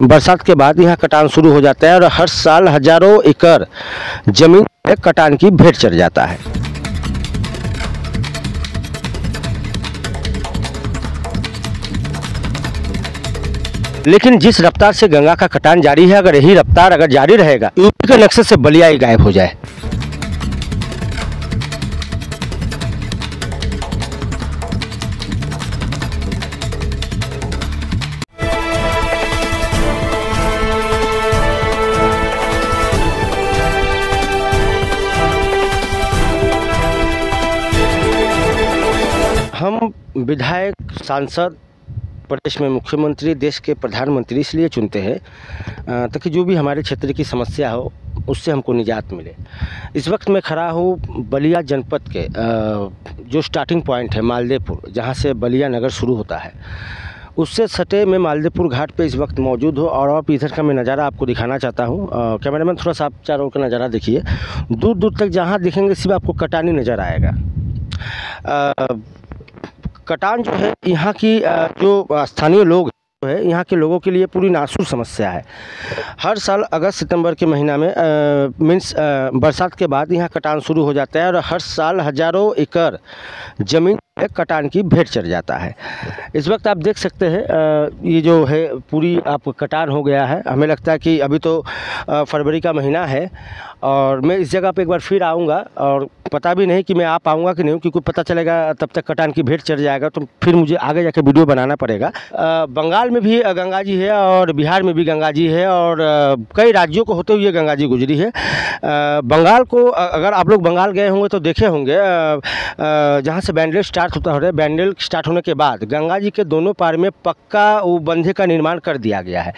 बरसात के बाद यहाँ कटान शुरू हो जाता है और हर साल हजारों एकड़ जमीन कटान की भेंट चढ़ जाता है। लेकिन जिस रफ्तार से गंगा का कटान जारी है, अगर यही रफ्तार अगर जारी रहेगा, यूपी के नक्शे से बलिया ही गायब हो जाए। हम विधायक, सांसद, प्रदेश में मुख्यमंत्री, देश के प्रधानमंत्री इसलिए चुनते हैं ताकि जो भी हमारे क्षेत्र की समस्या हो उससे हमको निजात मिले। इस वक्त मैं खड़ा हूँ बलिया जनपद के जो स्टार्टिंग पॉइंट है मालदेपुर, जहाँ से बलिया नगर शुरू होता है, उससे सटे मैं मालदेपुर घाट पे इस वक्त मौजूद हूँ। और आप इधर का मैं नज़ारा आपको दिखाना चाहता हूँ। कैमरामैन थोड़ा सा आप चारों का नज़ारा देखिए। दूर दूर तक जहाँ दिखेंगे सिर्फ आपको कटान ही नज़र आएगा। कटान जो है यहाँ की जो स्थानीय लोग है, यहाँ के लोगों के लिए पूरी नासूर समस्या है। हर साल अगस्त सितंबर के महीना में बरसात के बाद यहाँ कटान शुरू हो जाता है और हर साल हजारों एकड़ जमीन कटान की भेंट चढ़ जाता है। इस वक्त आप देख सकते हैं ये जो है पूरी आप कटान हो गया है। हमें लगता है कि अभी तो फरवरी का महीना है और मैं इस जगह पे एक बार फिर आऊँगा और पता भी नहीं कि मैं आ पाऊँगा कि नहीं, क्योंकि पता चलेगा तब तक कटान की भेंट चढ़ जाएगा तो फिर मुझे आगे जाके वीडियो बनाना पड़ेगा। बंगाल में भी गंगा जी है और बिहार में भी गंगा जी है और कई राज्यों को होते हुए गंगा जी गुजरी है। बंगाल को अगर आप लोग बंगाल गए होंगे तो देखे होंगे जहाँ से बैंडेल स्टार्ट होता है, बैंडेल स्टार्ट होने के बाद गंगा जी के दोनों पार में पक्का वो बंधे का निर्माण कर दिया गया है।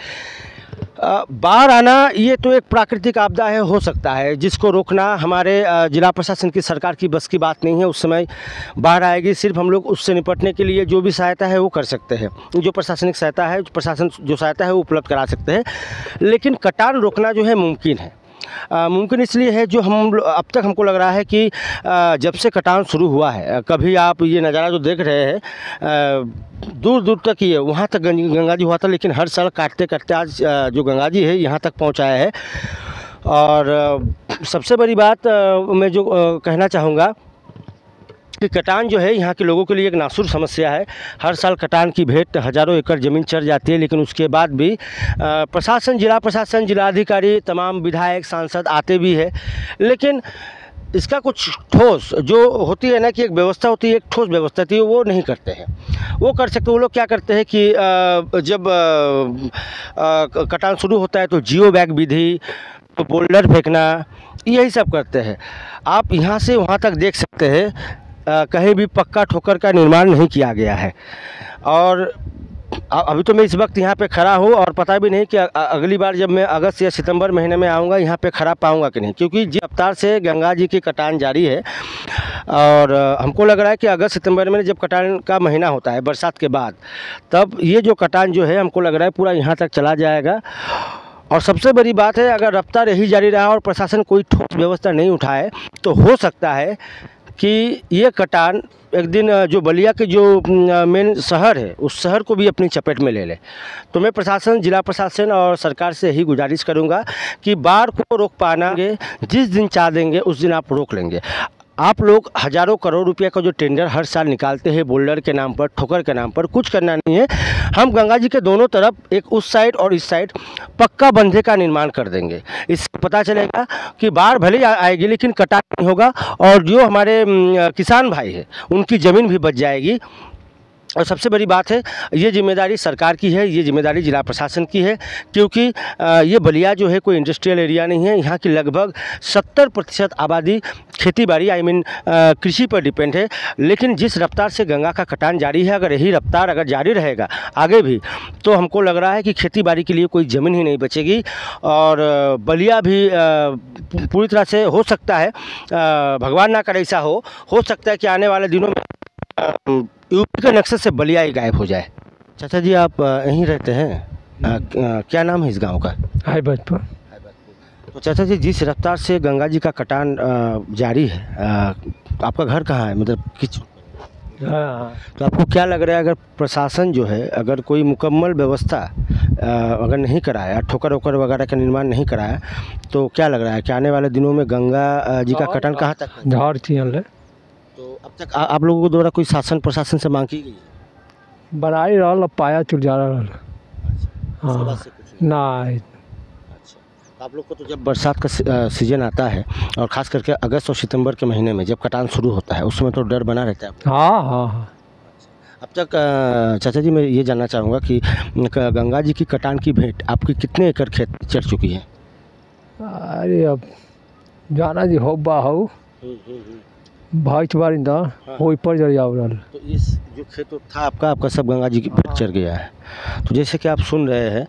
बाढ़ आना ये तो एक प्राकृतिक आपदा है, हो सकता है, जिसको रोकना हमारे जिला प्रशासन की, सरकार की बस की बात नहीं है। उस समय बाढ़ आएगी, सिर्फ हम लोग उससे निपटने के लिए जो भी सहायता है वो कर सकते हैं, जो प्रशासनिक सहायता है, प्रशासन जो सहायता है वो उपलब्ध करा सकते हैं। लेकिन कटान रोकना जो है मुमकिन है। मुमकिन इसलिए है जो हम अब तक हमको लग रहा है कि जब से कटान शुरू हुआ है, कभी आप ये नज़ारा जो देख रहे हैं दूर दूर तक ये वहाँ तक गंगा जी हुआ था, लेकिन हर साल काटते काटते आज जो गंगा जी है यहाँ तक पहुँचाया है। और सबसे बड़ी बात मैं जो कहना चाहूँगा कि कटान जो है यहाँ के लोगों के लिए एक नासूर समस्या है। हर साल कटान की भेंट हजारों एकड़ ज़मीन चढ़ जाती है, लेकिन उसके बाद भी प्रशासन, जिलाधिकारी, तमाम विधायक, सांसद आते भी है, लेकिन इसका कुछ ठोस जो होती है ना कि एक व्यवस्था होती है, एक ठोस व्यवस्था होती है, वो नहीं करते हैं। वो कर सकते, वो लोग क्या करते हैं कि जब कटान शुरू होता है तो जियो बैग विधि, तो बोल्डर फेंकना, यही सब करते हैं। आप यहाँ से वहाँ तक देख सकते हैं कहीं भी पक्का ठोकर का निर्माण नहीं किया गया है। और अभी तो मैं इस वक्त यहाँ पे खड़ा हूँ और पता भी नहीं कि अगली बार जब मैं अगस्त या सितंबर महीने में आऊँगा यहाँ पे खड़ा पाऊँगा कि नहीं, क्योंकि जिस रफ्तार से गंगा जी की कटान जारी है और हमको लग रहा है कि अगस्त सितंबर में जब कटान का महीना होता है बरसात के बाद, तब ये जो कटान जो है हमको लग रहा है पूरा यहाँ तक चला जाएगा। और सबसे बड़ी बात है, अगर रफ्तार यही जारी रहा और प्रशासन कोई ठोस व्यवस्था नहीं उठाए तो हो सकता है कि ये कटान एक दिन जो बलिया के जो मेन शहर है उस शहर को भी अपनी चपेट में ले ले। तो मैं प्रशासन, जिला प्रशासन और सरकार से यही गुजारिश करूंगा कि बाढ़ को रोक पाना जिस दिन चाह देंगे उस दिन आप रोक लेंगे। आप लोग हजारों करोड़ रुपए का जो टेंडर हर साल निकालते हैं बोल्डर के नाम पर, ठोकर के नाम पर, कुछ करना नहीं है। हम गंगा जी के दोनों तरफ, एक उस साइड और इस साइड, पक्का बंधे का निर्माण कर देंगे। इससे पता चलेगा कि बाढ़ भले आएगी लेकिन कटान नहीं होगा और जो हमारे किसान भाई है उनकी ज़मीन भी बच जाएगी। और सबसे बड़ी बात है, ये जिम्मेदारी सरकार की है, ये जिम्मेदारी जिला प्रशासन की है, क्योंकि ये बलिया जो है कोई इंडस्ट्रियल एरिया नहीं है। यहाँ की लगभग 70% आबादी खेती बाड़ी कृषि पर डिपेंड है। लेकिन जिस रफ्तार से गंगा का कटान जारी है, अगर यही रफ्तार अगर जारी रहेगा आगे भी, तो हमको लग रहा है कि खेती बाड़ी के लिए कोई ज़मीन ही नहीं बचेगी और बलिया भी पूरी तरह से, हो सकता है, भगवान ना करे ऐसा हो सकता है कि आने वाले दिनों में यूपी के नक्शे से बलिया ही गायब हो जाए। चाचा जी, आप यहीं रहते हैं, क्या नाम है इस गांव का? हाईबाजपुर। तो चाचा जी, जिस रफ्तार से गंगा जी का कटान जारी है, आपका घर कहाँ है, मतलब किस? हाँ। तो आपको क्या लग रहा है, अगर प्रशासन जो है, अगर कोई मुकम्मल व्यवस्था अगर नहीं कराया, ठोकर वोकर वगैरह का निर्माण नहीं कराया, तो क्या लग रहा है कि आने वाले दिनों में गंगा जी का कटान कहाँ तक है? झाड़ चियल तो अब तक आप लोगों के द्वारा कोई शासन प्रशासन से मांग की गई है? बनाई रहा पाया चुर जा रहा। उसके बाद हाँ से कुछ नहीं? ना अच्छा, तो आप लोग को तो जब बरसात का सीजन आता है और ख़ास करके अगस्त और सितंबर के महीने में जब कटान शुरू होता है, उस समय तो डर बना रहता है आपको? हाँ हाँ हाँ। अब तक चाचा जी मैं ये जानना चाहूँगा कि गंगा जी की कटान की भेंट आपकी कितने एकड़ खेत चढ़ चुकी है? अरे अब जाना जी हो बा हो भाई बारिंदा हो पर जर जाओ रहा। तो इस जो खेत था आपका सब गंगा जी की भेंट चढ़ गया है। तो जैसे कि आप सुन रहे हैं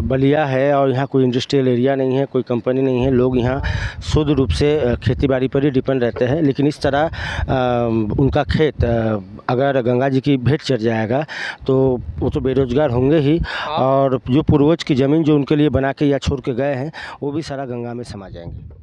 बलिया है और यहाँ कोई इंडस्ट्रियल एरिया नहीं है, कोई कंपनी नहीं है, लोग यहाँ शुद्ध रूप से खेती बाड़ी पर ही डिपेंड रहते हैं। लेकिन इस तरह उनका खेत अगर गंगा जी की भेंट चढ़ जाएगा तो वो तो बेरोजगार होंगे ही, और जो पूर्वज की ज़मीन जो उनके लिए बना के या छोड़ के गए हैं वो भी सारा गंगा में समा जाएंगे।